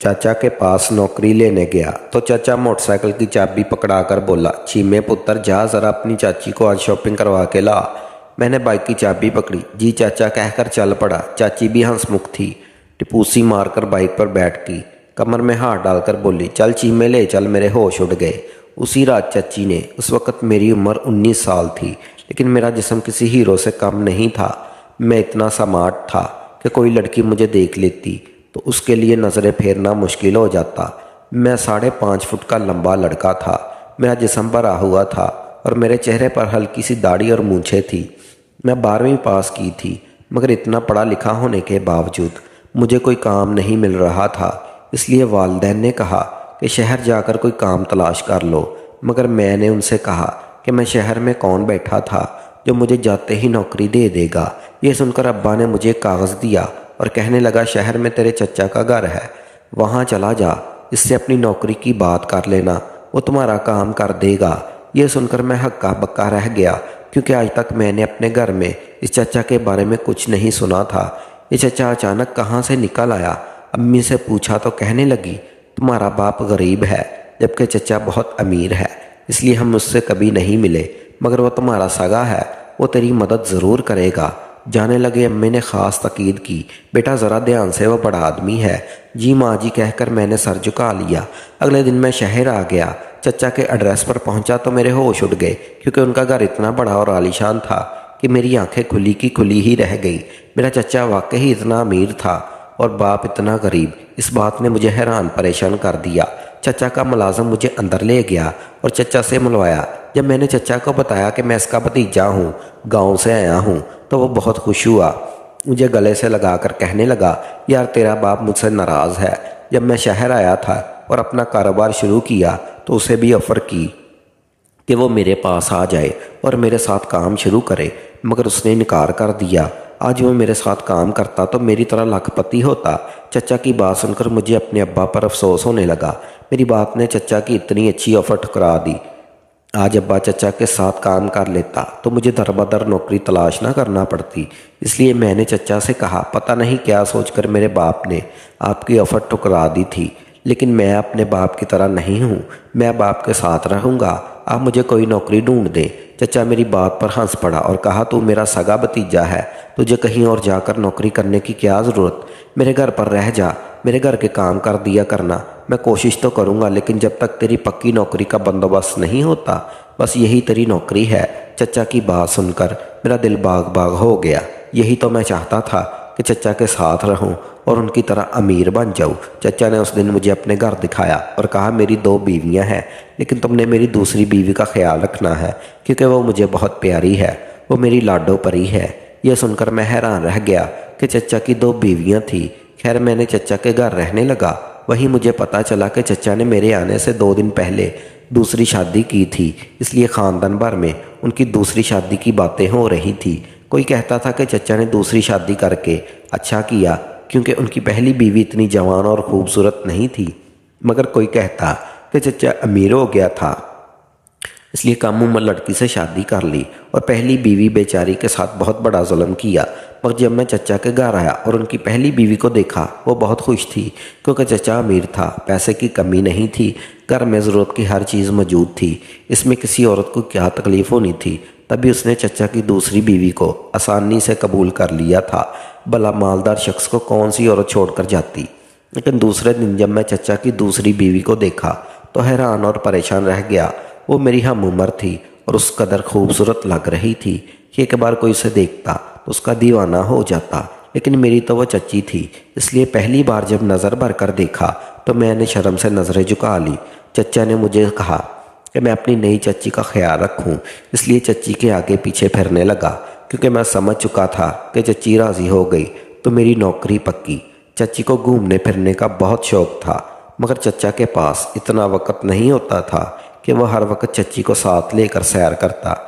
चाचा के पास नौकरी लेने गया तो चाचा मोटरसाइकिल की चाबी पकड़ाकर बोला, चीमे पुत्र जा जरा अपनी चाची को आज शॉपिंग करवा के ला। मैंने बाइक की चाबी पकड़ी, जी चाचा कहकर चल पड़ा। चाची भी हंसमुख थी, टिपूसी मारकर बाइक पर बैठ गई, कमर में हाथ डालकर बोली, चल चीमे ले चल, मेरे होश उड़ गए। उसी रात चाची ने, उस वक़्त मेरी उम्र 19 साल थी, लेकिन मेरा जिस्म किसी हीरो से कम नहीं था। मैं इतना स्मार्ट था कि कोई लड़की मुझे देख लेती तो उसके लिए नज़रें फेरना मुश्किल हो जाता। मैं 5.5 फुट का लंबा लड़का था, मेरा जिस्म भरा हुआ था और मेरे चेहरे पर हल्की सी दाढ़ी और मूंछें थी। मैं 12वीं पास की थी, मगर इतना पढ़ा लिखा होने के बावजूद मुझे कोई काम नहीं मिल रहा था। इसलिए वालिदैन ने कहा कि शहर जाकर कोई काम तलाश कर लो, मगर मैंने उनसे कहा कि मैं शहर में कौन बैठा था जो मुझे जाते ही नौकरी दे देगा। ये सुनकर अब्बा ने मुझे कागज़ दिया और कहने लगा, शहर में तेरे चचा का घर है, वहाँ चला जा, इससे अपनी नौकरी की बात कर लेना, वो तुम्हारा काम कर देगा। ये सुनकर मैं हक्का बक्का रह गया, क्योंकि आज तक मैंने अपने घर में इस चचा के बारे में कुछ नहीं सुना था। ये चचा अचानक कहाँ से निकल आया। अम्मी से पूछा तो कहने लगी, तुम्हारा बाप गरीब है जबकि चचा बहुत अमीर है, इसलिए हम उससे कभी नहीं मिले, मगर वो तुम्हारा सगा है, वो तेरी मदद ज़रूर करेगा। जाने लगे अम्मी ने ख़ास ताकीद की, बेटा ज़रा ध्यान से, वो बड़ा आदमी है। जी माँ जी कहकर मैंने सर झुका लिया। अगले दिन मैं शहर आ गया। चचा के एड्रेस पर पहुंचा तो मेरे होश उड़ गए, क्योंकि उनका घर इतना बड़ा और आलीशान था कि मेरी आंखें खुली की खुली ही रह गई। मेरा चचा वाकई इतना अमीर था और बाप इतना गरीब, इस बात ने मुझे हैरान परेशान कर दिया। चचा का मुलाजिम मुझे अंदर ले गया और चचा से मिलवाया। जब मैंने चचा को बताया कि मैं इसका भतीजा हूँ, गांव से आया हूँ, तो वो बहुत खुश हुआ, मुझे गले से लगाकर कहने लगा, यार तेरा बाप मुझसे नाराज़ है। जब मैं शहर आया था और अपना कारोबार शुरू किया तो उसे भी ऑफ़र की कि वो मेरे पास आ जाए और मेरे साथ काम शुरू करे, मगर उसने इनकार कर दिया। आज वो मेरे साथ काम करता तो मेरी तरह लाखपति होता। चचा की बात सुनकर मुझे अपने अब्बा पर अफसोस होने लगा। मेरी बात ने चचा की इतनी अच्छी ऑफ़र ठुकरा दी। आज अब्बा चचा के साथ काम कर लेता तो मुझे दर बदर नौकरी तलाश ना करना पड़ती। इसलिए मैंने चचा से कहा, पता नहीं क्या सोचकर मेरे बाप ने आपकी ऑफ़र ठुकरा दी थी, लेकिन मैं अपने बाप की तरह नहीं हूँ, मैं बाप के साथ रहूँगा, आप मुझे कोई नौकरी ढूंढ दें। चचा मेरी बात पर हंस पड़ा और कहा, तू मेरा सगा भतीजा है, तुझे कहीं और जाकर नौकरी करने की क्या ज़रूरत, मेरे घर पर रह जा, मेरे घर के काम कर दिया करना। मैं कोशिश तो करूँगा, लेकिन जब तक तेरी पक्की नौकरी का बंदोबस्त नहीं होता, बस यही तेरी नौकरी है। चचा की बात सुनकर मेरा दिल बाग बाग हो गया। यही तो मैं चाहता था कि चचा के साथ रहूं और उनकी तरह अमीर बन जाऊं। चचा ने उस दिन मुझे अपने घर दिखाया और कहा, मेरी 2 बीवियां हैं, लेकिन तुमने मेरी दूसरी बीवी का ख्याल रखना है, क्योंकि वो मुझे बहुत प्यारी है, वो मेरी लाडो परी है। यह सुनकर मैं हैरान रह गया कि चचा की 2 बीवियां थी। खैर मैंने चचा के घर रहने लगा। वहीं मुझे पता चला कि चचा ने मेरे आने से 2 दिन पहले दूसरी शादी की थी, इसलिए ख़ानदान भर में उनकी दूसरी शादी की बातें हो रही थी। कोई कहता था कि चचा ने दूसरी शादी करके अच्छा किया, क्योंकि उनकी पहली बीवी इतनी जवान और खूबसूरत नहीं थी, मगर कोई कहता कि चचा अमीर हो गया था, इसलिए कम उम्र लड़की से शादी कर ली और पहली बीवी बेचारी के साथ बहुत बड़ा जुल्म किया। मगर जब मैं चचा के घर आया और उनकी पहली बीवी को देखा, वो बहुत खुश थी, क्योंकि चचा अमीर था, पैसे की कमी नहीं थी, घर में ज़रूरत की हर चीज़ मौजूद थी। इसमें किसी औरत को क्या तकलीफ़ होनी थी। तभी उसने चचा की दूसरी बीवी को आसानी से कबूल कर लिया था। भला मालदार शख्स को कौन सी औरत छोड़कर जाती। लेकिन दूसरे दिन जब मैं चचा की दूसरी बीवी को देखा तो हैरान और परेशान रह गया। वो मेरी हम उम्र थी और उस कदर खूबसूरत लग रही थी कि एक बार कोई उसे देखता तो उसका दीवाना हो जाता। लेकिन मेरी तो वो चच्ची थी, इसलिए पहली बार जब नज़र भर कर देखा तो मैंने शर्म से नज़रें झुका ली। चचा ने मुझे कहा कि मैं अपनी नई चच्ची का ख्याल रखूं, इसलिए चच्ची के आगे पीछे फिरने लगा, क्योंकि मैं समझ चुका था कि चच्ची राज़ी हो गई तो मेरी नौकरी पक्की। चच्ची को घूमने फिरने का बहुत शौक़ था, मगर चचा के पास इतना वक़्त नहीं होता था कि वह हर वक्त चच्ची को साथ लेकर सैर करता।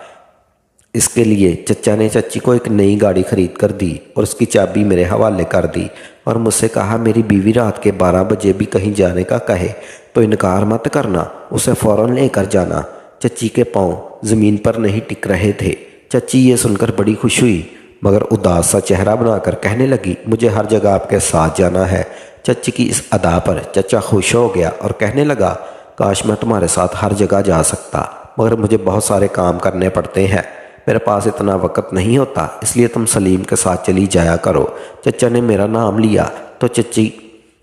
इसके लिए चचा ने चच्ची को एक नई गाड़ी खरीद कर दी और उसकी चाबी मेरे हवाले कर दी और मुझसे कहा, मेरी बीवी रात के 12 बजे भी कहीं जाने का कहे तो इनकार मत करना, उसे फ़ौरन लेकर जाना। चच्ची के पाँव ज़मीन पर नहीं टिक रहे थे। चच्ची ये सुनकर बड़ी खुश हुई, मगर उदास सा चेहरा बनाकर कहने लगी, मुझे हर जगह आपके साथ जाना है, चच्ची की इस अदा पर चचा खुश हो गया और कहने लगा, काश मैं तुम्हारे साथ हर जगह जा सकता, मगर मुझे बहुत सारे काम करने पड़ते हैं, मेरे पास इतना वक्त नहीं होता, इसलिए तुम सलीम के साथ चली जाया करो। चचा ने मेरा नाम लिया तो चच्ची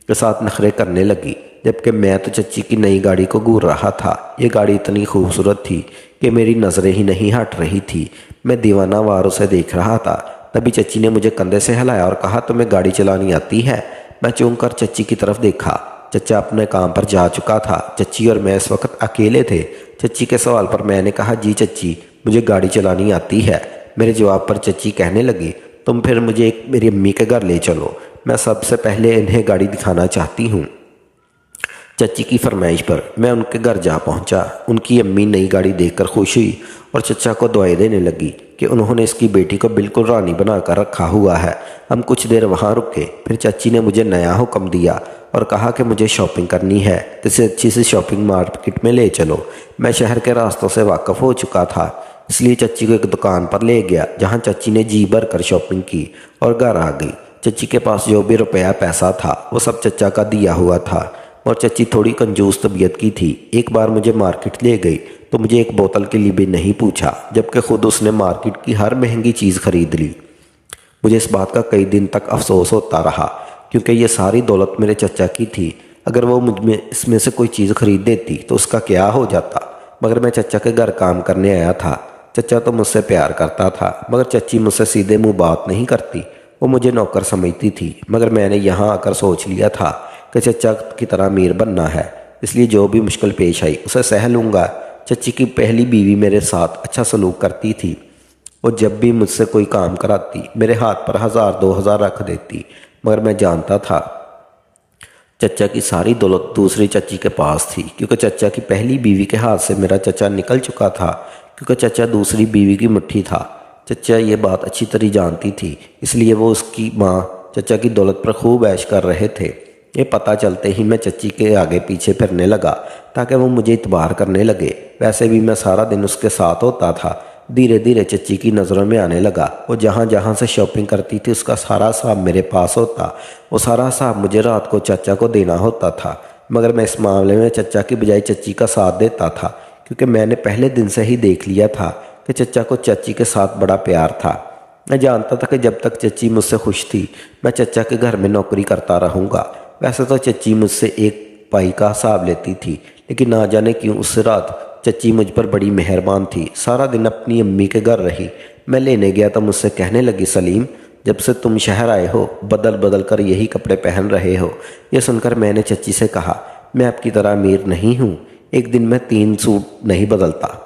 के साथ नखरे करने लगी, जबकि मैं तो चच्ची की नई गाड़ी को घूर रहा था। ये गाड़ी इतनी खूबसूरत थी कि मेरी नज़रें ही नहीं हट रही थी। मैं दीवाना वार उसे देख रहा था। तभी चच्ची ने मुझे कंधे से हिलाया और कहा, तुम्हें गाड़ी चलानी आती है? मैं चूम कर चच्ची की तरफ देखा। चचा अपने काम पर जा चुका था। चच्ची और मैं इस वक्त अकेले थे। चच्ची के सवाल पर मैंने कहा, जी चच्ची, मुझे गाड़ी चलानी आती है। मेरे जवाब पर चच्ची कहने लगी, तुम फिर मुझे मेरी अम्मी के घर ले चलो, मैं सबसे पहले इन्हें गाड़ी दिखाना चाहती हूँ। चच्ची की फरमाइश पर मैं उनके घर जा पहुंचा। उनकी अम्मी नई गाड़ी देखकर खुश हुई और चचा को दुआएं देने लगी कि उन्होंने इसकी बेटी को बिल्कुल रानी बनाकर रखा हुआ है। हम कुछ देर वहां रुके। फिर चच्ची ने मुझे नया हुक्म दिया और कहा कि मुझे शॉपिंग करनी है, किसी अच्छी सी शॉपिंग मार्केट में ले चलो। मैं शहर के रास्तों से वाकिफ़ हो चुका था, इसलिए चच्ची को एक दुकान पर ले गया, जहाँ चच्ची ने जी भर कर शॉपिंग की और घर आ गई। चच्ची के पास जो भी रुपया पैसा था वो सब चचा का दिया हुआ था और चच्ची थोड़ी कंजूस तबीयत की थी। एक बार मुझे मार्केट ले गई तो मुझे एक बोतल के लिए भी नहीं पूछा, जबकि खुद उसने मार्केट की हर महंगी चीज़ खरीद ली। मुझे इस बात का कई दिन तक अफसोस होता रहा, क्योंकि ये सारी दौलत मेरे चचा की थी। अगर वो मुझ में इसमें से कोई चीज़ खरीद देती तो उसका क्या हो जाता। मगर मैं चचा के घर काम करने आया था। चचा तो मुझसे प्यार करता था, मगर चच्ची मुझसे सीधे मुँह बात नहीं करती। वो मुझे नौकर समझती थी, मगर मैंने यहाँ आकर सोच लिया था कि चचा की तरह अमीर बनना है, इसलिए जो भी मुश्किल पेश आई उसे सह लूँगा। चच्ची की पहली बीवी मेरे साथ अच्छा सलूक करती थी। वो जब भी मुझसे कोई काम कराती मेरे हाथ पर 1000-2000 रख देती, मगर मैं जानता था चचा की सारी दौलत दूसरी चच्ची के पास थी, क्योंकि चचा की पहली बीवी के हाथ से मेरा चचा निकल चुका था, क्योंकि चचा दूसरी बीवी की मुट्ठी था। चचा ये बात अच्छी तरह जानती थी, इसलिए वो उसकी माँ चचा की दौलत पर खूब ऐश कर रहे थे। ये पता चलते ही मैं चच्ची के आगे पीछे फिरने लगा ताकि वो मुझे इतबार करने लगे। वैसे भी मैं सारा दिन उसके साथ होता था। धीरे धीरे चच्ची की नज़रों में आने लगा। वो जहाँ जहाँ से शॉपिंग करती थी उसका सारा हिसाब मेरे पास होता। वो सारा हिसाब मुझे रात को चाचा को देना होता था, मगर मैं इस मामले में चचा की बजाय चच्ची का साथ देता था, क्योंकि मैंने पहले दिन से ही देख लिया था कि चचा को चाची के साथ बड़ा प्यार था। मैं जानता था कि जब तक चच्ची मुझसे खुश थी मैं चचा के घर में नौकरी करता रहूँगा। वैसे तो चच्ची मुझसे एक पाई का हिसाब लेती थी, लेकिन ना जाने क्यों उस रात चच्ची मुझ पर बड़ी मेहरबान थी। सारा दिन अपनी अम्मी के घर रही। मैं लेने गया तो मुझसे कहने लगी, सलीम, जब से तुम शहर आए हो बदल बदल कर यही कपड़े पहन रहे हो। यह सुनकर मैंने चच्ची से कहा, मैं आपकी तरह अमीर नहीं हूँ, एक दिन में 3 सूट नहीं बदलता।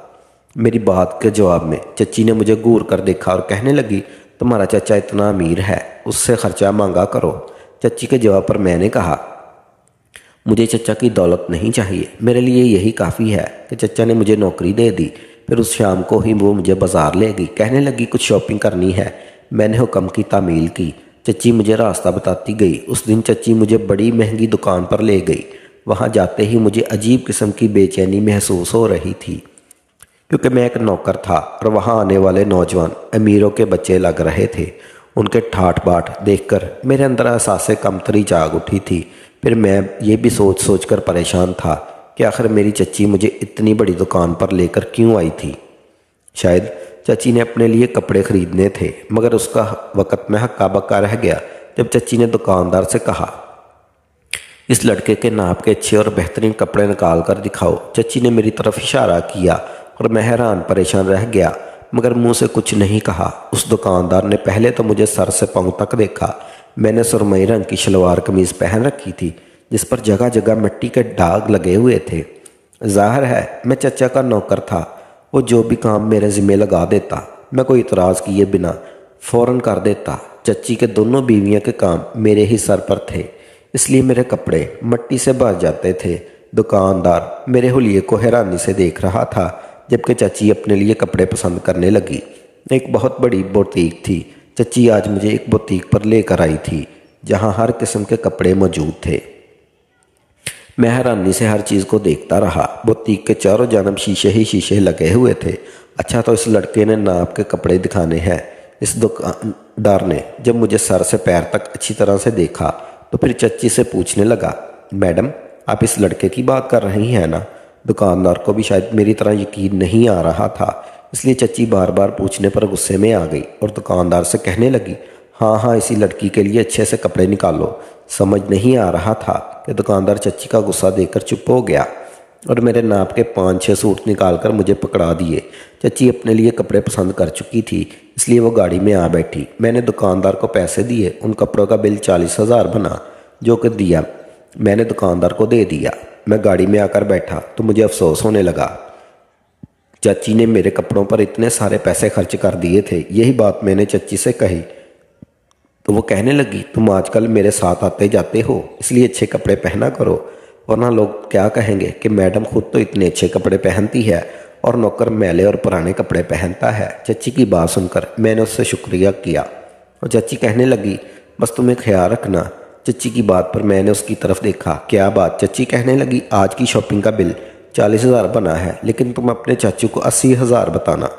मेरी बात के जवाब में चच्ची ने मुझे घूर कर देखा और कहने लगी, तुम्हारा चाचा इतना अमीर है, उससे खर्चा मांगा करो। चच्ची के जवाब पर मैंने कहा, मुझे चचा की दौलत नहीं चाहिए, मेरे लिए यही काफ़ी है कि चचा ने मुझे नौकरी दे दी। फिर उस शाम को ही वो मुझे बाजार ले गई। कहने लगी, कुछ शॉपिंग करनी है। मैंने हुक्म की तामील की। चच्ची मुझे रास्ता बताती गई। उस दिन चच्ची मुझे बड़ी महंगी दुकान पर ले गई। वहाँ जाते ही मुझे अजीब किस्म की बेचैनी महसूस हो रही थी, क्योंकि मैं एक नौकर था और वहाँ आने वाले नौजवान अमीरों के बच्चे लग रहे थे। उनके ठाट बाट देखकर मेरे अंदर एहसास कमतरी जाग उठी थी। फिर मैं ये भी सोच सोच कर परेशान था कि आखिर मेरी चच्ची मुझे इतनी बड़ी दुकान पर लेकर क्यों आई थी। शायद चच्ची ने अपने लिए कपड़े खरीदने थे, मगर उसका वक़्त में हक्का बक्का रह गया जब चच्ची ने दुकानदार से कहा, इस लड़के के नाप के अच्छे और बेहतरीन कपड़े निकाल कर दिखाओ। चच्ची ने मेरी तरफ इशारा किया और मैं हैरान परेशान रह गया, मगर मुंह से कुछ नहीं कहा। उस दुकानदार ने पहले तो मुझे सर से पांव तक देखा। मैंने सुरमई रंग की शलवार कमीज़ पहन रखी थी, जिस पर जगह जगह मिट्टी के दाग लगे हुए थे। जाहिर है मैं चचा का नौकर था। वो जो भी काम मेरे ज़िम्मे लगा देता मैं कोई इतराज़ किए बिना फ़ौरन कर देता। चच्ची के दोनों बीवियों के काम मेरे ही सर पर थे, इसलिए मेरे कपड़े मिट्टी से भर जाते थे। दुकानदार मेरे हुलिये को हैरानी से देख रहा था, जबकि चच्ची अपने लिए कपड़े पसंद करने लगी। एक बहुत बड़ी बुटीक थी। चच्ची आज मुझे एक बुटीक पर लेकर आई थी, जहां हर किस्म के कपड़े मौजूद थे। मैं हैरानी से हर चीज़ को देखता रहा। बुटीक के चारों जानब शीशे ही शीशे लगे हुए थे। अच्छा, तो इस लड़के ने नाप के कपड़े दिखाने हैं। इस दुकानदार ने जब मुझे सर से पैर तक अच्छी तरह से देखा तो फिर चच्ची से पूछने लगा, मैडम आप इस लड़के की बात कर रही हैं ना। दुकानदार को भी शायद मेरी तरह यकीन नहीं आ रहा था, इसलिए चच्ची बार बार पूछने पर गुस्से में आ गई और दुकानदार से कहने लगी, हाँ हाँ इसी लड़की के लिए अच्छे से कपड़े निकालो। समझ नहीं आ रहा था कि दुकानदार चच्ची का गुस्सा देखकर चुप हो गया और मेरे नाप के 5-6 सूट निकालकर मुझे पकड़ा दिए। चच्ची अपने लिए कपड़े पसंद कर चुकी थी, इसलिए वो गाड़ी में आ बैठी। मैंने दुकानदार को पैसे दिए। उन कपड़ों का बिल 40,000 बना, जो कि दिया मैंने दुकानदार को दे दिया। मैं गाड़ी में आकर बैठा तो मुझे अफसोस होने लगा। चाची ने मेरे कपड़ों पर इतने सारे पैसे खर्च कर दिए थे। यही बात मैंने चच्ची से कही तो वो कहने लगी, तुम आजकल मेरे साथ आते जाते हो, इसलिए अच्छे कपड़े पहना करो, वरना लोग क्या कहेंगे कि मैडम खुद तो इतने अच्छे कपड़े पहनती है और नौकर मैले और पुराने कपड़े पहनता है। चच्ची की बात सुनकर मैंने उससे शुक्रिया किया और चच्ची कहने लगी, बस तुम्हें ख्याल रखना। चच्ची की बात पर मैंने उसकी तरफ देखा। क्या बात? चच्ची कहने लगी, आज की शॉपिंग का बिल 40,000 बना है, लेकिन तुम अपने चाचू को 80,000 बताना।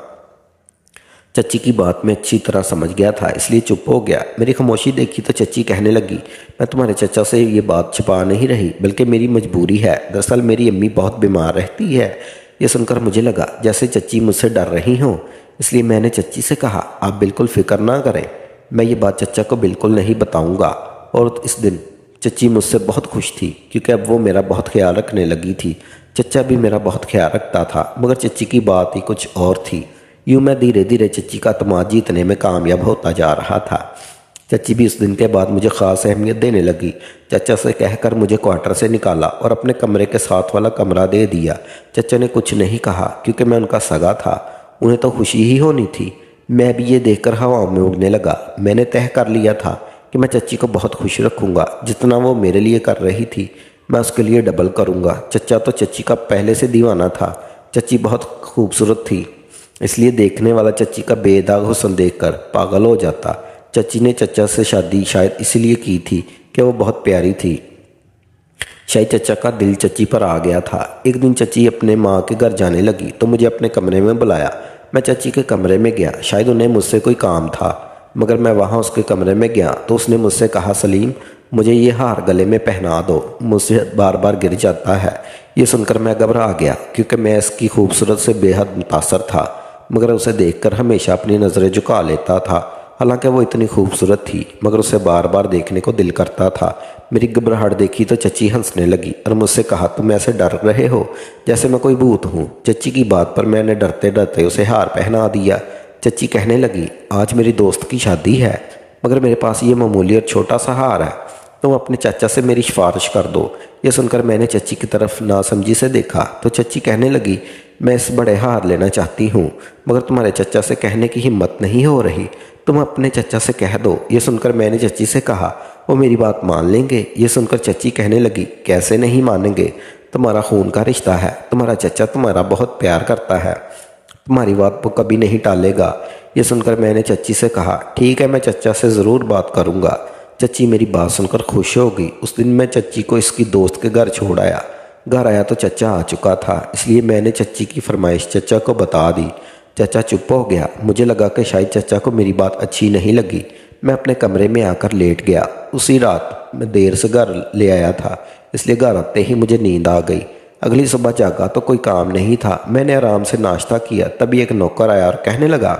चच्ची की बात में अच्छी तरह समझ गया था, इसलिए चुप हो गया। मेरी खामोशी देखी तो चच्ची कहने लगी, मैं तुम्हारे चचा से ये बात छिपा नहीं रही, बल्कि मेरी मजबूरी है। दरअसल मेरी अम्मी बहुत बीमार रहती है। ये सुनकर मुझे लगा जैसे चच्ची मुझसे डर रही हों, इसलिए मैंने चच्ची से कहा, आप बिल्कुल फिक्र ना करें, मैं ये बात चचा को बिल्कुल नहीं बताऊँगा। और इस दिन चच्ची मुझसे बहुत खुश थी, क्योंकि अब वो मेरा बहुत ख्याल रखने लगी थी। चचा भी मेरा बहुत ख्याल रखता था, मगर चच्ची की बात ही कुछ और थी। यूँ मैं धीरे धीरे चच्ची का तमाद जीतने में कामयाब होता जा रहा था। चच्ची भी उस दिन के बाद मुझे ख़ास अहमियत देने लगी। चचा से कहकर मुझे क्वार्टर से निकाला और अपने कमरे के साथ वाला कमरा दे दिया। चचा ने कुछ नहीं कहा, क्योंकि मैं उनका सगा था, उन्हें तो खुशी ही होनी थी। मैं भी ये देखकर हवाओं में उड़ने लगा। मैंने तय कर लिया था कि मैं चच्ची को बहुत खुश रखूँगा। जितना वो मेरे लिए कर रही थी, मैं उसके लिए डबल करूँगा। चचा तो चच्ची का पहले से दीवाना था। चच्ची बहुत खूबसूरत थी, इसलिए देखने वाला चच्ची का बेदाग हुस्न देखकर पागल हो जाता। चच्ची ने चचा से शादी शायद इसलिए की थी कि वो बहुत प्यारी थी। शायद चचा का दिल चच्ची पर आ गया था। एक दिन चच्ची अपने माँ के घर जाने लगी तो मुझे अपने कमरे में बुलाया। मैं चच्ची के कमरे में गया। शायद उन्हें मुझसे कोई काम था, मगर मैं वहाँ उसके कमरे में गया तो उसने मुझसे कहा, सलीम मुझे ये हार गले में पहना दो, मुझसे बार बार गिर जाता है। ये सुनकर मैं घबरा गया, क्योंकि मैं इसकी खूबसूरत से बेहद मुतासर था, मगर उसे देखकर हमेशा अपनी नज़रें झुका लेता था। हालांकि वो इतनी खूबसूरत थी, मगर उसे बार बार देखने को दिल करता था। मेरी घबराहट देखी तो चच्ची हंसने लगी और मुझसे कहा, तुम ऐसे डर रहे हो जैसे मैं कोई भूत हूँ। चच्ची की बात पर मैंने डरते डरते उसे हार पहना दिया। चच्ची कहने लगी, आज मेरी दोस्त की शादी है, मगर मेरे पास ये मामूली और छोटा सा हार है, तुम अपने चाचा से मेरी सिफारिश कर दो। ये सुनकर मैंने चच्ची की तरफ नासमझी से देखा तो चच्ची कहने लगी, मैं इस बड़े हार लेना चाहती हूँ, मगर तुम्हारे चचा से कहने की हिम्मत नहीं हो रही, तुम अपने चचा से कह दो। ये सुनकर मैंने चच्ची से कहा, वो मेरी बात मान लेंगे। ये सुनकर चच्ची कहने लगी, कैसे नहीं मानेंगे, तुम्हारा खून का रिश्ता है, तुम्हारा चचा तुम्हारा बहुत प्यार करता है, तुम्हारी बात वो कभी नहीं टालेगा। ये सुनकर मैंने चच्ची से कहा, ठीक है, मैं चचा से ज़रूर बात करूँगा। चच्ची मेरी बात सुनकर खुश हो गई। उस दिन मैं चच्ची को इसकी दोस्त के घर छोड़ आया। घर आया तो चचा आ चुका था, इसलिए मैंने चच्ची की फरमाइश चचा को बता दी। चचा चुप हो गया। मुझे लगा कि शायद चचा को मेरी बात अच्छी नहीं लगी। मैं अपने कमरे में आकर लेट गया। उसी रात मैं देर से घर ले आया था, इसलिए घर आते ही मुझे नींद आ गई। अगली सुबह जागा तो कोई काम नहीं था। मैंने आराम से नाश्ता किया, तभी एक नौकर आया और कहने लगा,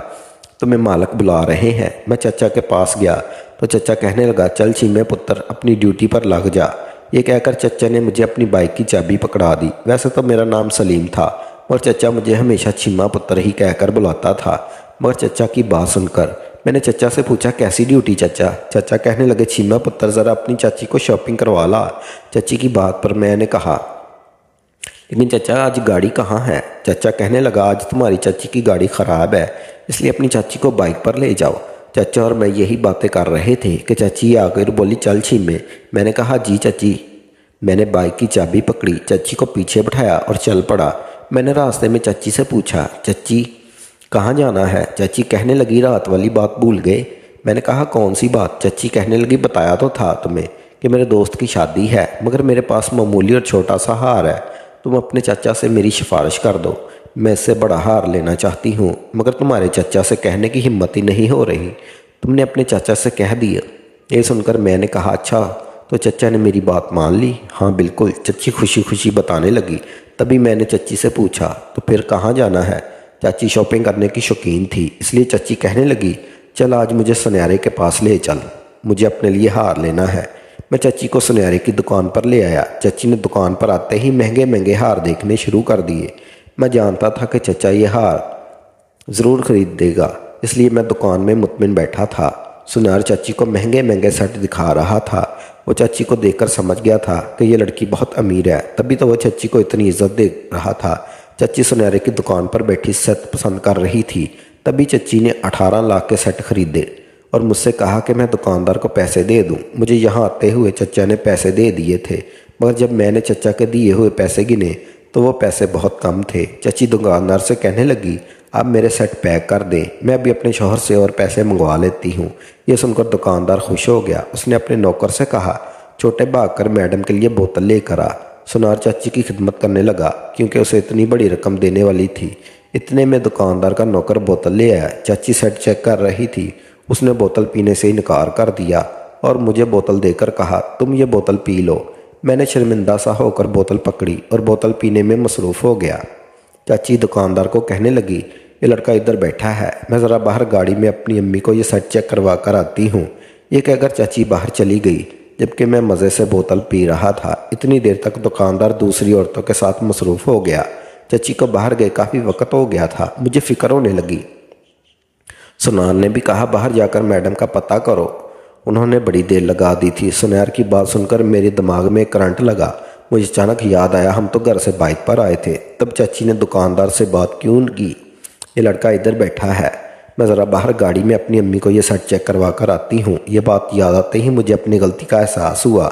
तुम्हें मालक बुला रहे हैं। मैं चचा के पास गया तो चचा कहने लगा, चल छीमे पुत्र, अपनी ड्यूटी पर लग जा। ये कहकर चचा ने मुझे अपनी बाइक की चाबी पकड़ा दी। वैसे तो मेरा नाम सलीम था और चचा मुझे हमेशा छीमा पुत्र ही कहकर बुलाता था, मगर चचा की बात सुनकर मैंने चचा से पूछा, कैसी ड्यूटी चचा? चचा कहने लगे, छीमा पुत्र ज़रा अपनी चाची को शॉपिंग करवा ला। चची की बात पर मैंने कहा, लेकिन चचा आज गाड़ी कहाँ है? चचा कहने लगा, आज तुम्हारी चाची की गाड़ी ख़राब है, इसलिए अपनी चाची को बाइक पर ले जाओ। चाचा और मैं यही बातें कर रहे थे कि चाची आ गई और बोली, चल छीमे। मैंने कहा, जी चाची। मैंने बाइक की चाबी पकड़ी, चाची को पीछे बिठाया और चल पड़ा। मैंने रास्ते में चाची से पूछा, चाची कहाँ जाना है? चाची कहने लगी, रात वाली बात भूल गए। मैंने कहा, कौन सी बात? चाची कहने लगी, बताया तो था तुम्हें कि मेरे दोस्त की शादी है, मगर मेरे पास मामूली और छोटा सा हार है, तुम अपने चाचा से मेरी सिफारिश कर दो। मैं इससे बड़ा हार लेना चाहती हूँ, मगर तुम्हारे चाचा से कहने की हिम्मत ही नहीं हो रही। तुमने अपने चाचा से कह दिया। ये सुनकर मैंने कहा, अच्छा तो चचा ने मेरी बात मान ली। हाँ बिल्कुल, चची खुशी खुशी बताने लगी। तभी मैंने चची से पूछा, तो फिर कहाँ जाना है? चाची शॉपिंग करने की शौकीन थी, इसलिए चची कहने लगी, चल आज मुझे सुनहरे के पास ले चल, मुझे अपने लिए हार लेना है। मैं चची को सुनहरे की दुकान पर ले आया। चची ने दुकान पर आते ही महंगे महंगे हार देखने शुरू कर दिए। मैं जानता था कि चचा ये हार ज़रूर खरीद देगा, इसलिए मैं दुकान में मुतमिन बैठा था। सुनार चाची को महंगे महंगे सेट दिखा रहा था। वो चाची को देखकर समझ गया था कि ये लड़की बहुत अमीर है, तभी तो वो चाची को इतनी इज्जत दे रहा था। चाची सुनहरे की दुकान पर बैठी सेट पसंद कर रही थी। तभी चाची ने 18 लाख के सेट खरीदे और मुझसे कहा कि मैं दुकानदार को पैसे दे दूं। मुझे यहाँ आते हुए चचा ने पैसे दे दिए थे, मगर जब मैंने चचा के दिए हुए पैसे गिने तो वो पैसे बहुत कम थे। चची दुकानदार से कहने लगी, आप मेरे सेट पैक कर दें, मैं अभी अपने शौहर से और पैसे मंगवा लेती हूँ। ये सुनकर दुकानदार खुश हो गया। उसने अपने नौकर से कहा, छोटे भागकर मैडम के लिए बोतल लेकर आ। सुनार चाची की खिदमत करने लगा क्योंकि उसे इतनी बड़ी रकम देने वाली थी। इतने में दुकानदार का नौकर बोतल ले आया। चाची सेट चेक कर रही थी, उसने बोतल पीने से इनकार कर दिया और मुझे बोतल देकर कहा, तुम ये बोतल पी लो। मैंने शर्मिंदा सा होकर बोतल पकड़ी और बोतल पीने में मसरूफ़ हो गया। चाची दुकानदार को कहने लगी, ये लड़का इधर बैठा है, मैं ज़रा बाहर गाड़ी में अपनी अम्मी को ये सेट चेक करवा कर आती हूँ। ये कहकर चाची बाहर चली गई, जबकि मैं मज़े से बोतल पी रहा था। इतनी देर तक दुकानदार दूसरी औरतों के साथ मसरूफ़ हो गया। चाची को बाहर गए काफ़ी वक्त हो गया था। मुझे फ़िक्र होने लगी। सुनार ने भी कहा, बाहर जाकर मैडम का पता करो। उन्होंने बड़ी देर लगा दी थी। सुनार की बात सुनकर मेरे दिमाग में करंट लगा। मुझे अचानक याद आया, हम तो घर से बाइक पर आए थे। तब चाची ने दुकानदार से बात क्यों की, ये लड़का इधर बैठा है, मैं ज़रा बाहर गाड़ी में अपनी अम्मी को ये सेट चेक करवा कर आती हूँ। ये बात याद आते ही मुझे अपनी गलती का एहसास हुआ।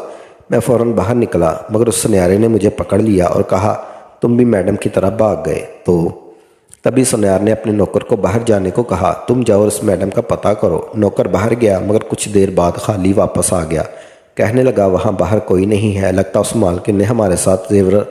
मैं फ़ौरन बाहर निकला, मगर उस सुनहरे ने मुझे पकड़ लिया और कहा, तुम भी मैडम की तरह भाग गए तो? तभी सुनहरे ने अपने नौकर को बाहर जाने को कहा, तुम जाओ और उस मैडम का पता करो। नौकर बाहर गया, मगर कुछ देर बाद खाली वापस आ गया। कहने लगा, वहाँ बाहर कोई नहीं है, लगता उस मालकिन ने हमारे साथ जेवर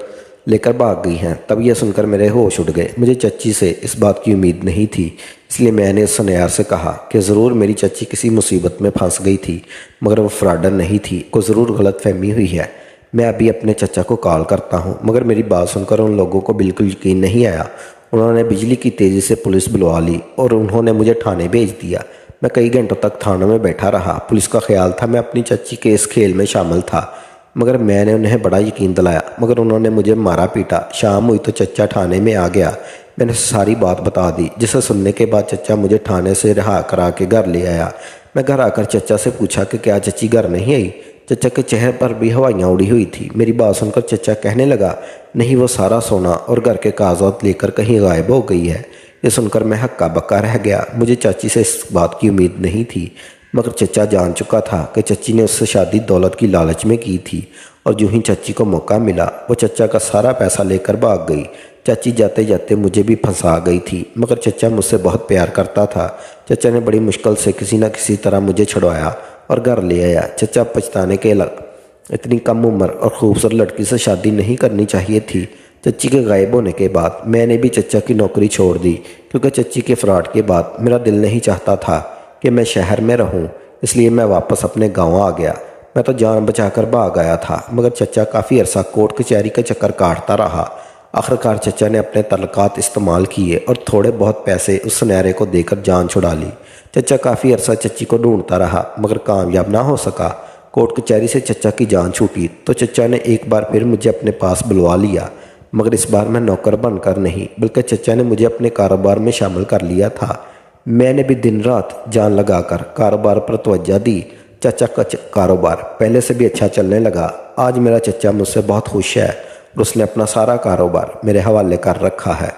लेकर भाग गई हैं। तब यह सुनकर मेरे होश उड़ गए। मुझे चच्ची से इस बात की उम्मीद नहीं थी, इसलिए मैंने सुनहरे से कहा कि ज़रूर मेरी चच्ची किसी मुसीबत में फंस गई थी, मगर वो फ्रॉडर नहीं थी, को ज़रूर गलतफहमी हुई है। मैं अभी अपने चचा को कॉल करता हूँ। मगर मेरी बात सुनकर उन लोगों को बिल्कुल यकीन नहीं आया। उन्होंने बिजली की तेज़ी से पुलिस बुलवा ली और उन्होंने मुझे थाने भेज दिया। मैं कई घंटों तक थानों में बैठा रहा। पुलिस का ख्याल था मैं अपनी चच्ची के इस खेल में शामिल था, मगर मैंने उन्हें बड़ा यकीन दिलाया, मगर उन्होंने मुझे मारा पीटा। शाम हुई तो चचा थाने में आ गया। मैंने सारी बात बता दी, जिसे सुनने के बाद चचा मुझे थाने से रिहा करा के घर ले आया। मैं घर आकर चचा से पूछा कि क्या चची घर नहीं आई। चचा के चेहरे पर भी हवाइयाँ उड़ी हुई थी। मेरी बात सुनकर चचा कहने लगा, नहीं, वो सारा सोना और घर के कागजात लेकर कहीं गायब हो गई है। ये सुनकर मैं हक्का बक्का रह गया। मुझे चाची से इस बात की उम्मीद नहीं थी, मगर चचा जान चुका था कि चची ने उससे शादी दौलत की लालच में की थी, और जो ही चाची को मौका मिला वो चचा का सारा पैसा लेकर भाग गई। चाची जाते जाते मुझे भी फंसा गई थी, मगर चचा मुझसे बहुत प्यार करता था। चचा ने बड़ी मुश्किल से किसी न किसी तरह मुझे छुड़वाया और घर ले आया। चचा पछताने के लग, इतनी कम उम्र और खूबसूरत लड़की से शादी नहीं करनी चाहिए थी। चच्ची के गायब होने के बाद मैंने भी चचा की नौकरी छोड़ दी, क्योंकि चच्ची के फ्रॉड के बाद मेरा दिल नहीं चाहता था कि मैं शहर में रहूं, इसलिए मैं वापस अपने गांव आ गया। मैं तो जान बचाकर भाग आया था, मगर चचा काफ़ी अरसा कोर्ट कचहरी का चक्कर काटता रहा। आखिरकार चचा ने अपने तलक़ात इस्तेमाल किए और थोड़े बहुत पैसे उस सुनहरे को देकर जान छुड़ा ली। चचा काफ़ी अरसा चच्ची को ढूंढता रहा, मगर कामयाब ना हो सका। कोर्ट कचहरी से चचा की जान छूटी तो चचा ने एक बार फिर मुझे अपने पास बुलवा लिया, मगर इस बार मैं नौकर बनकर नहीं, बल्कि चचा ने मुझे अपने कारोबार में शामिल कर लिया था। मैंने भी दिन रात जान लगाकर कारोबार पर तवज्जो दी। चचा का कारोबार पहले से भी अच्छा चलने लगा। आज मेरा चचा मुझसे बहुत खुश है और उसने अपना सारा कारोबार मेरे हवाले कर रखा है।